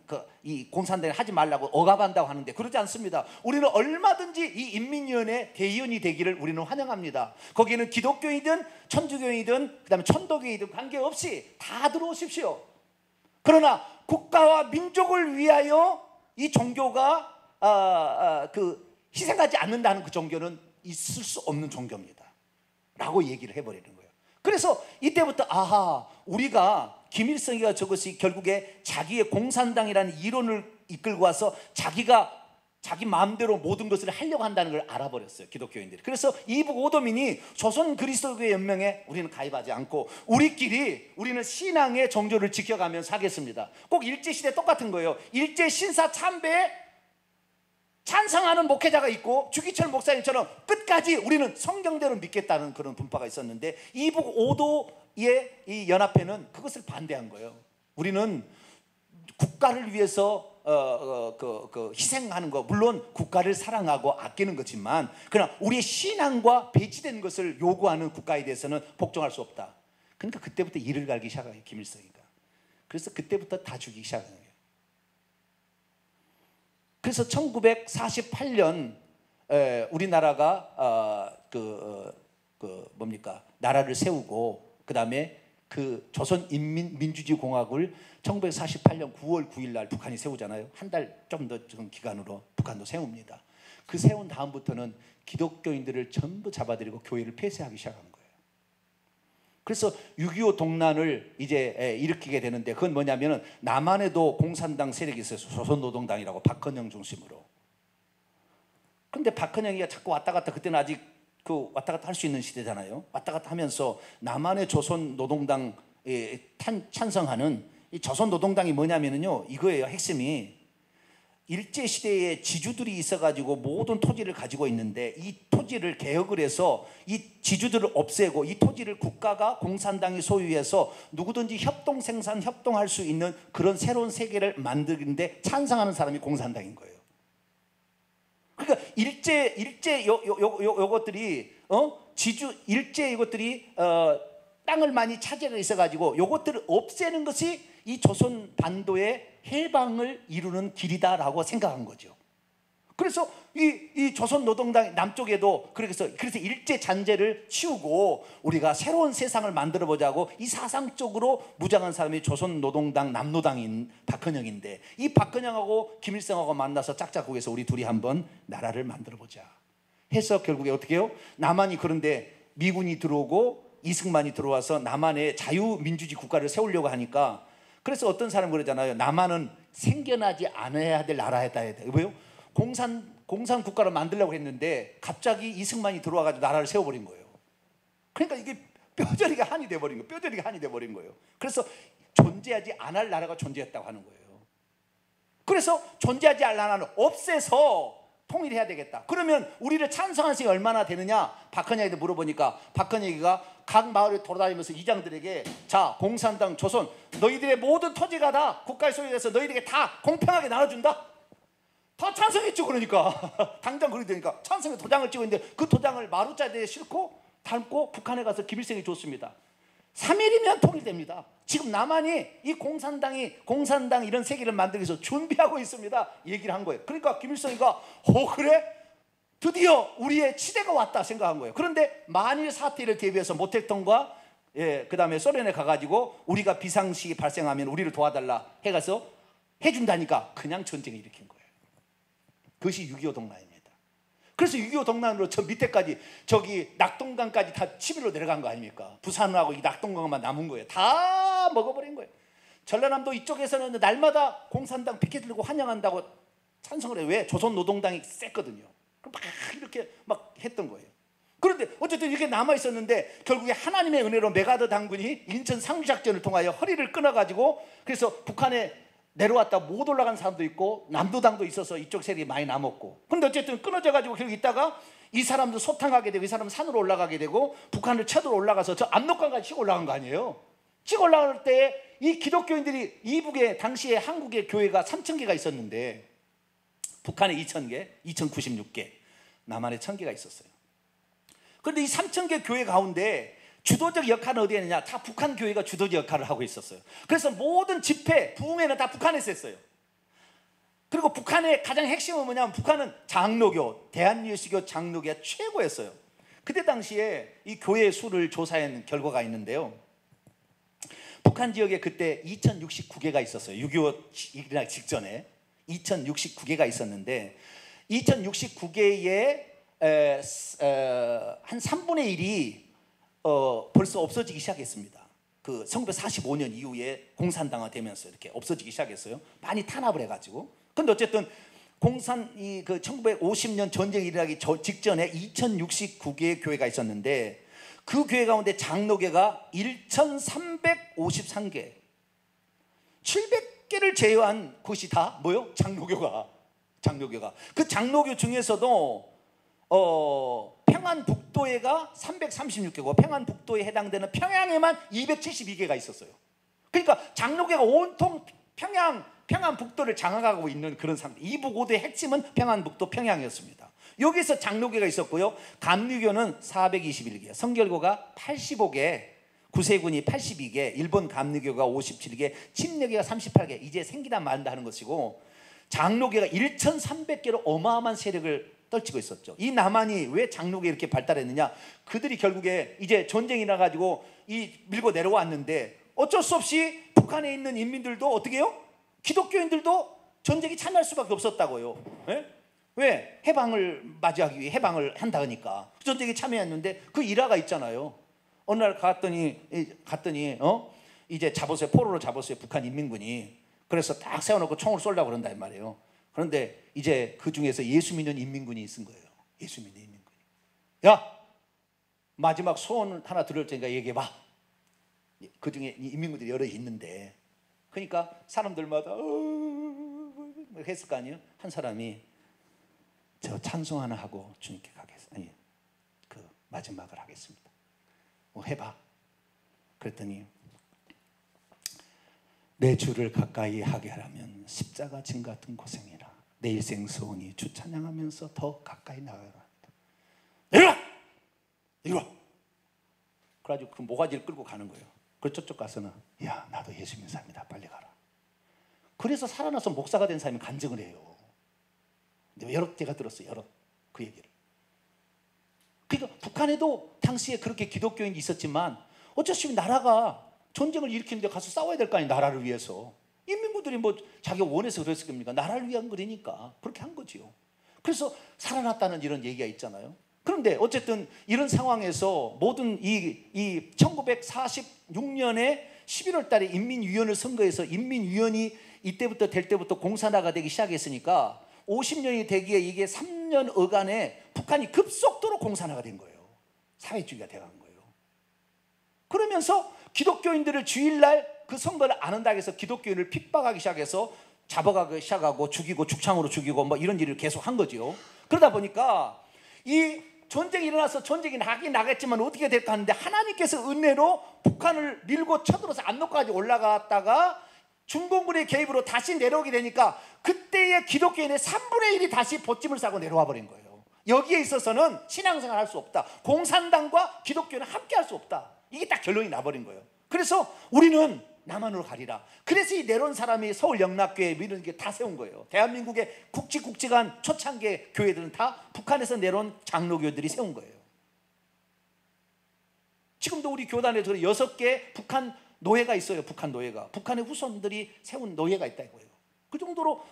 이 공산당이 하지 말라고 억압한다고 하는데 그러지 않습니다. 우리는 얼마든지 이 인민위원회 대의원이 되기를 우리는 환영합니다. 거기는 기독교이든 천주교이든 그다음에 천도교이든 관계없이 다 들어오십시오. 그러나 국가와 민족을 위하여 이 종교가 희생하지 않는다는 그 종교는 있을 수 없는 종교입니다 라고 얘기를 해버리는 거예요. 그래서 이때부터 우리가 김일성이가 저것이 결국에 자기의 공산당이라는 이론을 이끌고 와서 자기 마음대로 모든 것을 하려고 한다는 걸 알아버렸어요, 기독교인들이. 그래서 이북 오도민이 조선 그리스도교 연맹에 우리는 가입하지 않고 우리는 신앙의 정조를 지켜가면서 하겠습니다. 꼭 일제시대 똑같은 거예요. 일제 신사 참배에 찬성하는 목회자가 있고 주기철 목사님처럼 끝까지 우리는 성경대로 믿겠다는 그런 분파가 있었는데 이북 오도의 이 연합회는 그것을 반대한 거예요. 우리는 국가를 위해서 희생하는 거 물론 국가를 사랑하고 아끼는 거지만 그러나 우리의 신앙과 배치된 것을 요구하는 국가에 대해서는 복종할 수 없다. 그러니까 그때부터 이를 갈기 시작해요, 김일성이가. 그래서 그때부터 다 죽이기 시작한 거예요. 그래서 1948년 우리나라가 나라를 세우고 그 다음에 그 조선인민민주주의공화국을 1948년 9월 9일 날 북한이 세우잖아요. 한 달 좀 더 기간으로 북한도 세웁니다. 그 세운 다음부터는 기독교인들을 전부 잡아들이고 교회를 폐쇄하기 시작한 거예요. 그래서 6.25 동란을 이제 일으키게 되는데 그건 뭐냐면은 남한에도 공산당 세력이 있어요. 조선노동당이라고 박헌영 중심으로. 그런데 박헌영이가 자꾸 왔다 갔다 그때는 아직 왔다 갔다 할 수 있는 시대잖아요. 왔다 갔다 하면서 남한의 조선노동당에 찬성하는 이 조선노동당이 뭐냐면은요 이거예요. 핵심이 일제 시대에 지주들이 있어가지고 모든 토지를 가지고 있는데 이 토지를 개혁을 해서 이 지주들을 없애고 이 토지를 국가가 공산당이 소유해서 누구든지 협동 생산 협동할 수 있는 그런 새로운 세계를 만드는데 찬성하는 사람이 공산당인 거예요. 그러니까 일제 요것들이 지주 일제 이것들이 땅을 많이 차지해 있어가지고 요것들을 없애는 것이 이 조선 반도의 해방을 이루는 길이다라고 생각한 거죠. 그래서 이 조선 노동당 남쪽에도 그래서 일제 잔재를 치우고 우리가 새로운 세상을 만들어 보자고 이 사상적으로 무장한 사람이 조선 노동당 남노당인 박헌영인데 이 박헌영하고 김일성하고 만나서 짝짝구해서 우리 둘이 한번 나라를 만들어 보자 해서 결국에 어떻게 해요? 남한이 그런데 미군이 들어오고 이승만이 들어와서 남한의 자유민주주의 국가를 세우려고 하니까 그래서 어떤 사람 그러잖아요. 남한은 생겨나지 않아야 될 나라였다 해야 돼. 왜요? 공산 국가를 만들려고 했는데 갑자기 이승만이 들어와가지고 나라를 세워버린 거예요. 그러니까 이게 뼈저리가 한이 돼버린 거예요. 뼈저리가 한이 돼버린 거예요. 그래서 존재하지 않을 나라가 존재했다고 하는 거예요. 그래서 존재하지 않을 나라는 없애서 통일해야 되겠다. 그러면 우리를 찬성한 사람이 얼마나 되느냐? 박헌영한테 물어보니까 박헌영이가 각 마을에 돌아다니면서 이장들에게 자, 공산당 조선 너희들의 모든 토지가 다 국가의 소유돼서 너희들에게 다 공평하게 나눠준다. 다 찬성했죠. 그러니까 당장 그렇게 되니까 찬성의 도장을 찍었는데 그 도장을 마루자대에 싣고 담고 북한에 가서 김일성이 줬습니다. 3일이면 통일됩니다. 지금 남한이 이 공산당 이런 세계를 만들기 위해서 준비하고 있습니다. 얘기를 한 거예요. 그러니까 김일성이가 그래? 드디어 우리의 치대가 왔다 생각한 거예요. 그런데 만일 사태를 대비해서 모택동과 그 다음에 소련에 가가지고 우리가 비상식이 발생하면 우리를 도와달라 해가서 해준다니까 그냥 전쟁을 일으킨 거예요. 그것이 6.25 동란입니다. 그래서 6.25 동란으로 저 밑에까지 저기 낙동강까지 다 치밀로 내려간 거 아닙니까? 부산하고 이 낙동강만 남은 거예요. 다 먹어버린 거예요. 전라남도 이쪽에서는 날마다 공산당 피켓 들고 환영한다고 찬성을 해요. 왜? 조선 노동당이 셌거든요. 막 이렇게 막 했던 거예요. 그런데 어쨌든 이렇게 남아 있었는데 결국에 하나님의 은혜로 메가더 당군이 인천 상륙작전을 통하여 허리를 끊어가지고 그래서 북한에 내려왔다 못 올라간 사람도 있고 남도당도 있어서 이쪽 세력이 많이 남았고 그런데 어쨌든 끊어져가지고 결국 있다가 이 사람도 소탕하게 되고 이 사람은 산으로 올라가게 되고 북한을 쳐들어 올라가서 저 압록강까지 치고 올라간 거 아니에요. 치고 올라갈 때 이 기독교인들이 이북에 당시에 한국의 교회가 3,000개가 있었는데 북한에 2,000개, 2,096개, 남한에 1,000개가 있었어요. 그런데 이 3,000개 교회 가운데 주도적 역할은 어디에 있느냐? 다 북한 교회가 주도적 역할을 하고 있었어요. 그래서 모든 집회, 부흥회는 다 북한에서 했어요. 그리고 북한의 가장 핵심은 뭐냐면 북한은 장로교, 대한예수교 장로교가 최고였어요. 그때 당시에 이 교회 수를 조사한 결과가 있는데요. 북한 지역에 그때 2,069개가 있었어요. 6.25 일어나기 직전에 2,069개가 있었는데 2,069개의 한 3분의 1이 벌써 없어지기 시작했습니다. 그 1945년 이후에 공산당화 되면서 이렇게 없어지기 시작했어요. 많이 탄압을 해가지고. 근데 어쨌든 그 1950년 전쟁이 일어나기 직전에 2,069개의 교회가 있었는데 그 교회 가운데 장로교가 1,353개, 700개를 제외한 곳이 다 뭐요? 장로교가. 그 장로교 중에서도 평안북도에가 336개고 평안북도에 해당되는 평양에만 272개가 있었어요. 그러니까 장로교가 온통 평안북도를 장악하고 있는 그런 상태. 이북 5대 핵심은 평안북도 평양이었습니다. 여기서 장로교가 있었고요. 감리교는 421개, 성결교가 85개, 구세군이 82개, 일본 감리교가 57개, 침례교가 38개. 이제 생기다 말다 하는 것이고 장로교가 1,300개로 어마어마한 세력을 떨치고 있었죠. 이 남한이 왜 장로교가 이렇게 발달했느냐? 그들이 결국에 이제 전쟁이 나가지고 밀고 내려왔는데 어쩔 수 없이 북한에 있는 인민들도 어떻게 해요? 기독교인들도 전쟁에 참여할 수밖에 없었다고요. 예? 왜? 해방을 맞이하기 위해 해방을 한다니까 전쟁에 참여했는데 그 일화가 있잖아요. 어느 날 갔더니 이제 잡았어요. 포로로 잡았어요. 북한 인민군이. 그래서 딱 세워놓고 총을 쏠려고 그런다 이 말이에요. 그런데 이제 그 중에서 예수 믿는 인민군이 있은 거예요. 예수 믿는 인민군이. 야, 마지막 소원 하나 들을 테니까 얘기해봐. 그 중에 인민군들이 여러 있는데 그러니까 사람들마다 했을 거 아니에요? 한 사람이 저 찬송 하나 하고 주님께 가겠습니다. 아니, 그 마지막을 하겠습니다. 뭐 해봐. 그랬더니 내 주를 가까이 하게 하려면 십자가 짐 같은 고생이라. 내 일생 소원이 주 찬양하면서 더 가까이 나가라. 내려와! 내려와! 그래가지고 그 모가지를 끌고 가는 거예요. 그래서 저쪽 가서는 야, 나도 예수 믿는 사람이다. 빨리 가라. 그래서 살아나서 목사가 된 사람이 간증을 해요. 여러 제가 들었어요. 여러 그 얘기를. 그러니까 북한에도 당시에 그렇게 기독교인이 있었지만 어쩔 수 없이 나라가 전쟁을 일으키는데 가서 싸워야 될 거 아니에요. 나라를 위해서. 인민군들이 뭐 자기가 원해서 그랬을 겁니까? 나라를 위한 거니까 그렇게 한 거지요. 그래서 살아났다는 이런 얘기가 있잖아요. 그런데 어쨌든 이런 상황에서 모든 이 1946년에 11월 달에 인민위원을 선거해서 인민위원이 이때부터 될 때부터 공산화가 되기 시작했으니까 50년이 되기에 이게 3년 어간에 북한이 급속도로 공산화가 된 거예요. 사회주의가 돼간 거예요. 그러면서 기독교인들을 주일날 그 선거를 안 한다고 해서 기독교인을 핍박하기 시작해서 잡아가기 시작하고 죽이고 죽창으로 죽이고 뭐 이런 일을 계속 한 거죠. 그러다 보니까 이 전쟁이 일어나서 전쟁이 나긴 나겠지만 어떻게 될까 하는데 하나님께서 은혜로 북한을 밀고 쳐들어서 압록까지 올라갔다가 중공군의 개입으로 다시 내려오게 되니까 그때의 기독교인의 3분의 1이 다시 보찜을 싸고 내려와 버린 거예요. 여기에 있어서는 신앙생활 할 수 없다. 공산당과 기독교는 함께 할 수 없다. 이게 딱 결론이 나버린 거예요. 그래서 우리는 남한으로 가리라. 그래서 이 내려온 사람이 서울 영락교회 이런 게 다 세운 거예요. 대한민국의 굵직굵직한 초창기 교회들은 다 북한에서 내려온 장로교들이 세운 거예요. 지금도 우리 교단에서 6개 북한 노예가 있어요. 북한 노예가. 북한의 후손들이 세운 노예가 있다 이거예요. 그 정도로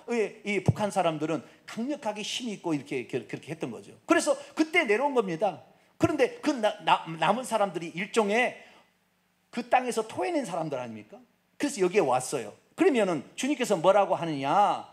이 북한 사람들은 강력하게 힘이 있고 이렇게 그렇게 했던 거죠. 그래서 그때 내려온 겁니다. 그런데 그 남은 사람들이 일종의 그 땅에서 토해낸 사람들 아닙니까? 그래서 여기에 왔어요. 그러면은 주님께서 뭐라고 하느냐?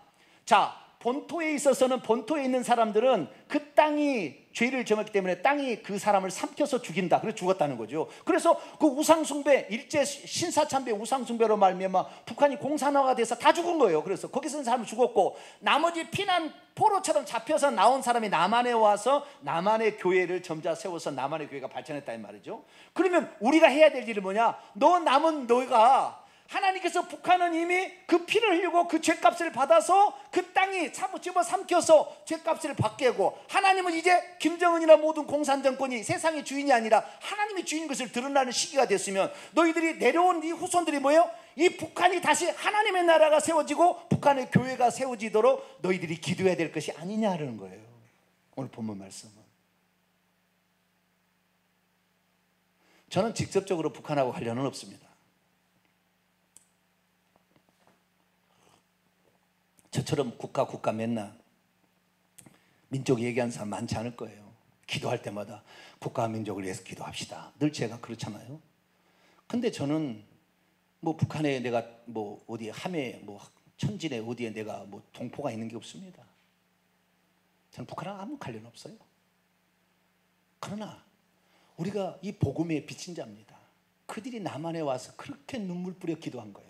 자, 본토에 있어서는 본토에 있는 사람들은 그 땅이 죄를 저었기 때문에 땅이 그 사람을 삼켜서 죽인다. 그래서 죽었다는 거죠. 그래서 그 우상숭배, 일제 신사참배 우상숭배로 말미암아 북한이 공산화가 돼서 다 죽은 거예요. 그래서 거기서 있는 사람은 죽었고 나머지 피난 포로처럼 잡혀서 나온 사람이 남한에 와서 남한의 교회를 점자 세워서 남한의 교회가 발전했다 이 말이죠. 그러면 우리가 해야 될 일이 뭐냐? 너 남은 너희가 하나님께서 북한은 이미 그 피를 흘리고 그 죄값을 받아서 그 땅이 집어 삼켜서 죄값을 받게 하고 하나님은 이제 김정은이나 모든 공산정권이 세상의 주인이 아니라 하나님의 주인인 것을 드러나는 시기가 됐으면 너희들이 내려온 이 후손들이 뭐예요? 이 북한이 다시 하나님의 나라가 세워지고 북한의 교회가 세워지도록 너희들이 기도해야 될 것이 아니냐는 거예요. 오늘 본문 말씀은. 저는 직접적으로 북한하고 관련은 없습니다. 저처럼 국가 맨날 민족 얘기하는 사람 많지 않을 거예요. 기도할 때마다 국가와 민족을 위해서 기도합시다. 늘 제가 그렇잖아요. 근데 저는 뭐 북한에 내가 뭐 어디에 함에 뭐 천진에 어디에 내가 뭐 동포가 있는 게 없습니다. 저는 북한하고 아무 관련 없어요. 그러나 우리가 이 복음에 비친 자입니다. 그들이 남한에 와서 그렇게 눈물 뿌려 기도한 거예요.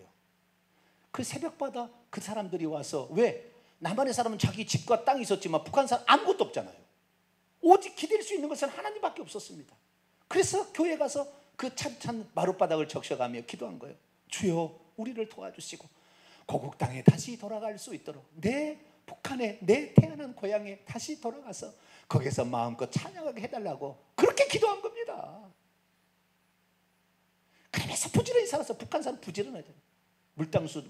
그 새벽마다 그 사람들이 와서 왜? 남한의 사람은 자기 집과 땅이 있었지만 북한 사람 아무것도 없잖아요. 오직 기댈 수 있는 것은 하나님밖에 없었습니다. 그래서 교회 가서 그 찬찬 마룻바닥을 적셔가며 기도한 거예요. 주여 우리를 도와주시고 고국 땅에 다시 돌아갈 수 있도록 내 북한에 내 태어난 고향에 다시 돌아가서 거기서 마음껏 찬양하게 해달라고 그렇게 기도한 겁니다. 그래서 부지런히 살아서 북한 사람 부지런하잖아요. 물장수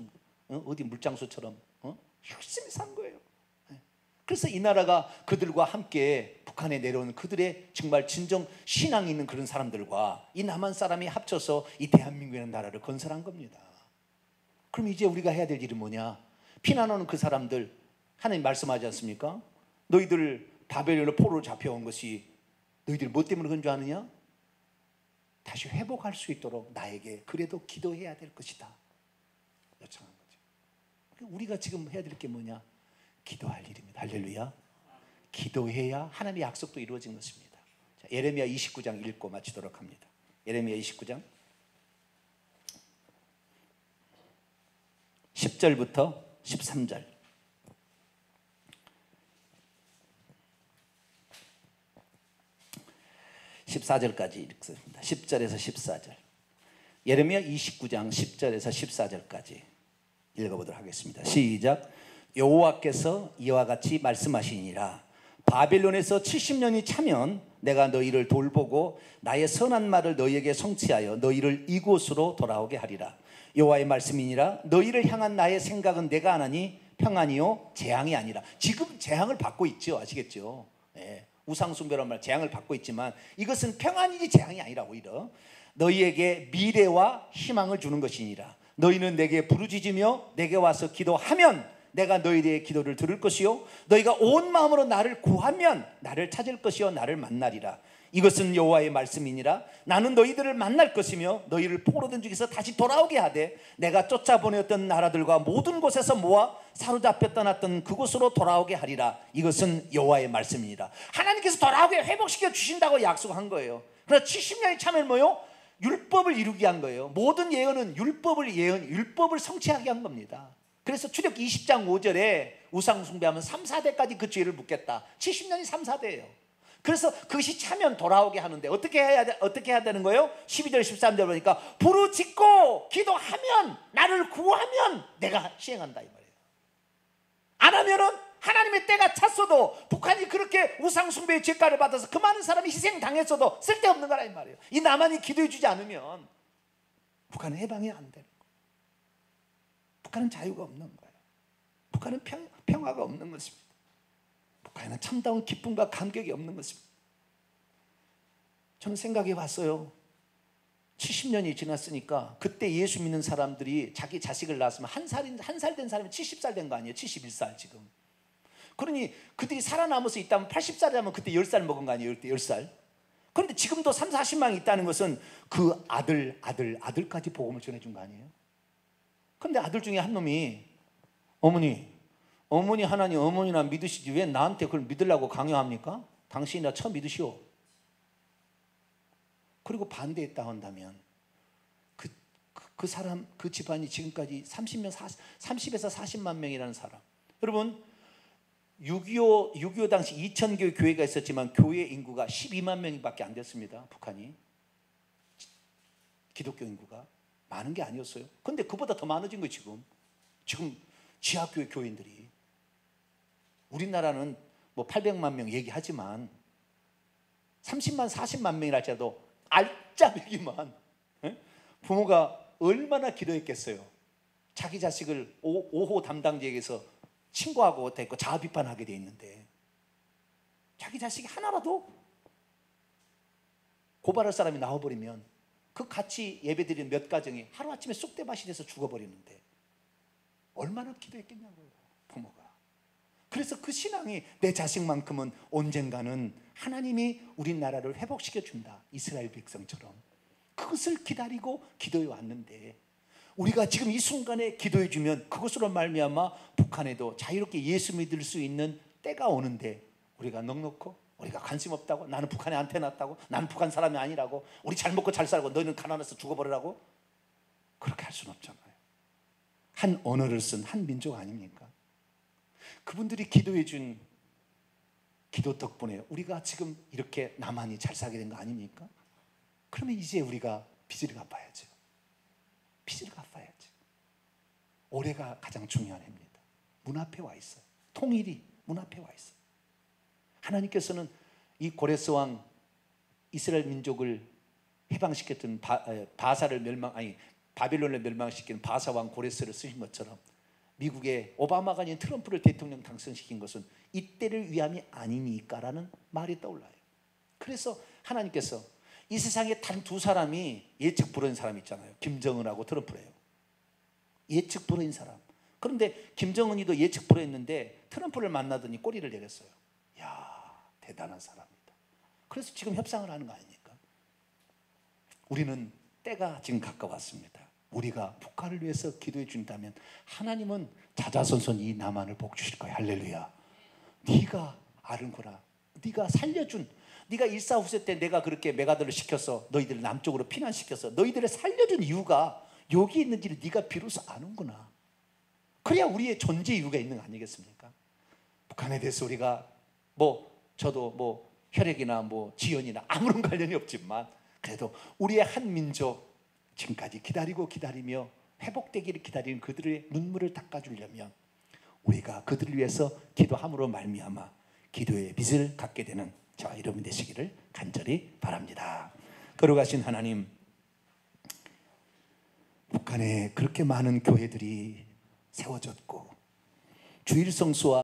어디 물장수처럼 열심히 산 거예요. 그래서 이 나라가 그들과 함께 북한에 내려오는 그들의 정말 진정 신앙이 있는 그런 사람들과 이 남한 사람이 합쳐서 이 대한민국이라는 나라를 건설한 겁니다. 그럼 이제 우리가 해야 될 일이 뭐냐? 피난 오는 그 사람들 하나님 말씀하지 않습니까? 너희들 바벨론의 포로로 잡혀온 것이 너희들이 뭐 때문에 그런 줄 아느냐? 다시 회복할 수 있도록 나에게 그래도 기도해야 될 것이다 요청한 거죠. 우리가 지금 해야 될 게 뭐냐? 기도할 일입니다. 할렐루야. 기도해야 하나님의 약속도 이루어진 것입니다. 자, 예레미야 29장 읽고 마치도록 합니다. 예레미야 29장 10절부터 13절 14절까지 읽습니다. 10절에서 14절. 예레미야 29장 10절에서 14절까지 읽어보도록 하겠습니다. 시작. 여호와께서 이와 같이 말씀하시니라. 바벨론에서 70년이 차면 내가 너희를 돌보고 나의 선한 말을 너희에게 성취하여 너희를 이곳으로 돌아오게 하리라. 여호와의 말씀이니라. 너희를 향한 나의 생각은 내가 하나니 평안이요 재앙이 아니라. 지금 재앙을 받고 있죠. 아시겠죠? 예. 우상숭배란 말 재앙을 받고 있지만 이것은 평안이지 재앙이 아니라 오히려 너희에게 미래와 희망을 주는 것이니라. 너희는 내게 부르짖으며 내게 와서 기도하면 내가 너희의 기도를 들을 것이요 너희가 온 마음으로 나를 구하면 나를 찾을 것이요 나를 만나리라. 이것은 여호와의 말씀이니라. 나는 너희들을 만날 것이며 너희를 포로된 중에서 다시 돌아오게 하되 내가 쫓아보내었던 나라들과 모든 곳에서 모아 사로잡혀 떠났던 그곳으로 돌아오게 하리라. 이것은 여호와의 말씀이니라. 하나님께서 돌아오게 회복시켜 주신다고 약속한 거예요. 그래서 70년이 차면 뭐요? 율법을 이루게 한 거예요. 모든 예언은 율법을 성취하게 한 겁니다. 그래서 출애굽기 20장 5절에 우상 숭배하면 3, 4대까지 그 죄를 묻겠다. 70년이 3, 4대예요. 그래서 그것이 차면 돌아오게 하는데 어떻게 해야 되는 거예요? 12절 13절 보니까 부르짖고 기도하면 나를 구하면 내가 시행한다 이 말이에요. 안 하면은 하나님의 때가 찼어도 북한이 그렇게 우상 숭배의 죄가를 받아서 그 많은 사람이 희생당했어도 쓸데없는 거라 이 말이에요. 이 남한이 기도해 주지 않으면 북한은 해방이 안 되는 거예요. 북한은 자유가 없는 거예요. 북한은 평화가 없는 것입니다. 북한은 참다운 기쁨과 감격이 없는 것입니다. 저는 생각해 봤어요. 70년이 지났으니까 그때 예수 믿는 사람들이 자기 자식을 낳았으면 한 살 된 사람이 70살 된 거 아니에요? 71살 지금. 그러니 그들이 살아남아서 있다면 80살 되면 그때 10살 먹은 거 아니에요? 그때 10살. 그런데 지금도 3, 40명이 있다는 것은 그 아들까지 복음을 전해준 거 아니에요? 그런데 아들 중에 한 놈이 어머니 하나님 어머니나 믿으시지 왜 나한테 그걸 믿으려고 강요합니까? 당신이나 처음 믿으시오. 그리고 반대했다 한다면 그 사람 그 집안이 지금까지 30에서 40만 명이라는 사람. 여러분 6.25 당시 2,000개의 교회가 있었지만 교회 인구가 12만 명밖에 안 됐습니다. 북한이 기독교 인구가 많은 게 아니었어요. 그런데 그보다 더 많아진 거예요. 지금 지하교회 교인들이. 우리나라는 뭐 800만 명 얘기하지만 30만 40만 명이랄지라도 알짜배기만 부모가 얼마나 기도했겠어요. 자기 자식을 5호 담당자에게서 친구하고 됐고 자아 비판하게 돼 있는데 자기 자식이 하나라도 고발할 사람이 나와버리면 그 같이 예배드리는 몇 가정이 하루아침에 쑥대밭이 돼서 죽어버리는데 얼마나 기도했겠냐고요, 부모가. 그래서 그 신앙이 내 자식만큼은 언젠가는 하나님이 우리나라를 회복시켜 준다, 이스라엘 백성처럼. 그것을 기다리고 기도해 왔는데 우리가 지금 이 순간에 기도해 주면 그것으로 말미암아 북한에도 자유롭게 예수 믿을 수 있는 때가 오는데 우리가 넉넉고 우리가 관심 없다고, 나는 북한에 안테놨다고, 나는 북한 사람이 아니라고, 우리 잘 먹고 잘 살고 너희는 가난해서 죽어버리라고, 그렇게 할 수는 없잖아요. 한 언어를 쓴 한 민족 아닙니까? 그분들이 기도해 준 기도 덕분에 우리가 지금 이렇게 나만이 잘 살게 된 거 아닙니까? 그러면 이제 우리가 빚을 갚아야죠. 빚을 갚아야지. 올해가 가장 중요한 해입니다. 문 앞에 와 있어요. 통일이 문 앞에 와 있어요. 하나님께서는 이 고레스 왕 이스라엘 민족을 해방시켰던 바빌론을 멸망시킨 바사 왕 고레스를 쓰신 것처럼 미국의 오바마가 아닌 트럼프를 대통령 당선시킨 것은 이때를 위함이 아니니까라는 말이 떠올라요. 그래서 하나님께서 이 세상에 단 두 사람이 예측 불허인 사람이 있잖아요. 김정은하고 트럼프래요. 예측 불허인 사람. 그런데 김정은이도 예측 불허했는데 트럼프를 만나더니 꼬리를 내렸어요. 이야, 대단한 사람이다. 그래서 지금 협상을 하는 거 아닙니까? 우리는 때가 지금 가까웠습니다. 우리가 북한을 위해서 기도해 준다면 하나님은 자자손손 이 남한을 복 주실 거야. 할렐루야. 네가 아른거라, 네가 살려준, 네가 일사후세 때 내가 그렇게 메가더를 시켜서 너희들을 남쪽으로 피난시켜서 너희들을 살려준 이유가 여기 있는지를 네가 비로소 아는구나. 그래야 우리의 존재 이유가 있는 거 아니겠습니까? 북한에 대해서 우리가 저도 혈액이나 뭐 지연이나 아무런 관련이 없지만 그래도 우리의 한 민족 지금까지 기다리며 회복되기를 기다리는 그들의 눈물을 닦아주려면 우리가 그들을 위해서 기도함으로 말미암아 기도의 빚을 갚게 되는 저와 여러분 되시기를 간절히 바랍니다. 거룩하신 하나님, 북한에 그렇게 많은 교회들이 세워졌고 주일 성수와